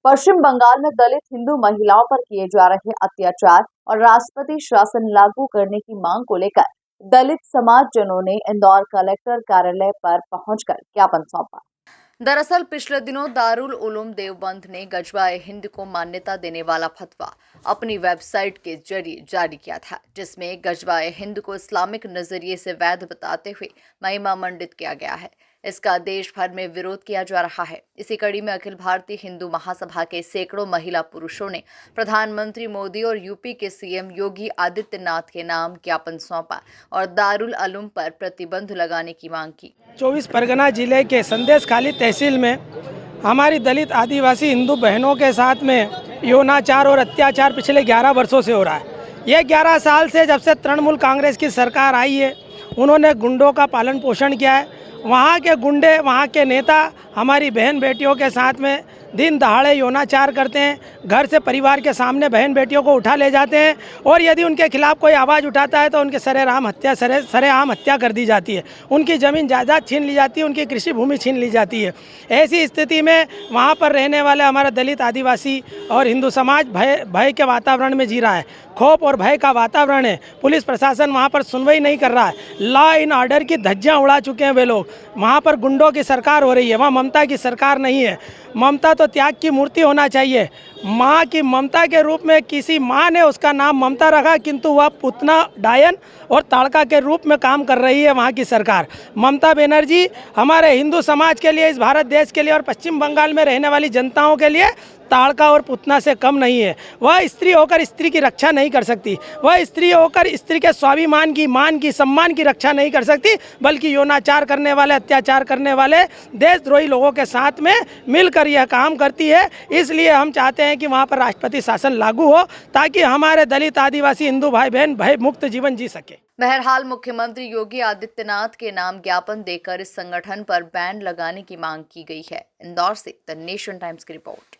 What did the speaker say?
पश्चिम बंगाल में दलित हिंदू महिलाओं पर किए जा रहे अत्याचार और राष्ट्रपति शासन लागू करने की मांग को लेकर दलित समाजजनों ने इंदौर कलेक्टर कार्यालय पर पहुंचकर ज्ञापन सौंपा। दरअसल पिछले दिनों दारुल उलूम देवबंद ने गजवाए हिंद को मान्यता देने वाला फतवा अपनी वेबसाइट के जरिए जारी किया था, जिसमें गजवाए हिंद को इस्लामिक नजरिए से वैध बताते हुए महिमा मंडित किया गया है। इसका देश भर में विरोध किया जा रहा है। इसी कड़ी में अखिल भारतीय हिंदू महासभा के सैकड़ों महिला पुरुषों ने प्रधानमंत्री मोदी और यूपी के सीएम योगी आदित्यनाथ के नाम ज्ञापन सौंपा और दारुल उलूम पर प्रतिबंध लगाने की मांग की। 24 परगना जिले के संदेशखाली तहसील में हमारी दलित आदिवासी हिंदू बहनों के साथ में यौनाचार और अत्याचार पिछले 11 वर्षों से हो रहा है। ये 11 साल से जब से तृणमूल कांग्रेस की सरकार आई है, उन्होंने गुंडों का पालन पोषण किया है। वहाँ के गुंडे, वहाँ के नेता हमारी बहन बेटियों के साथ में दिन दहाड़े यौनाचार करते हैं। घर से परिवार के सामने बहन बेटियों को उठा ले जाते हैं और यदि उनके खिलाफ कोई आवाज़ उठाता है तो उनके सरेआम हत्या कर दी जाती है। उनकी ज़मीन जायदाद छीन ली जाती है, उनकी कृषि भूमि छीन ली जाती है। ऐसी स्थिति में वहाँ पर रहने वाले हमारा दलित आदिवासी और हिंदू समाज भय के वातावरण में जी रहा है। खौफ और भय का वातावरण है। पुलिस प्रशासन वहाँ पर सुनवाई नहीं कर रहा है। लॉ एंड ऑर्डर की धज्जियाँ उड़ा चुके हैं वे लोग। वहाँ पर गुंडों की सरकार हो रही है, वहाँ ममता की सरकार नहीं है। ममता तो त्याग की मूर्ति होना चाहिए। माँ की ममता के रूप में किसी माँ ने उसका नाम ममता रखा, किंतु वह पुतना, डायन और ताड़का के रूप में काम कर रही है वहाँ की सरकार। ममता बनर्जी हमारे हिंदू समाज के लिए, इस भारत देश के लिए और पश्चिम बंगाल में रहने वाली जनताओं के लिए ताड़का और पुतना से कम नहीं है। वह स्त्री होकर स्त्री की रक्षा नहीं कर सकती। वह स्त्री होकर स्त्री के स्वाभिमान की, मान की, सम्मान की रक्षा नहीं कर सकती, बल्कि यौनाचार करने वाले, अत्याचार करने वाले देशद्रोही लोगों के साथ में मिलकर यह काम करती है। इसलिए हम चाहते हैं कि वहाँ पर राष्ट्रपति शासन लागू हो, ताकि हमारे दलित आदिवासी हिंदू भाई बहन भय मुक्त जीवन जी सके। बहरहाल मुख्यमंत्री योगी आदित्यनाथ के नाम ज्ञापन देकर इस संगठन पर बैन लगाने की मांग की गई है। इंदौर से द नेशन टाइम्स की रिपोर्ट।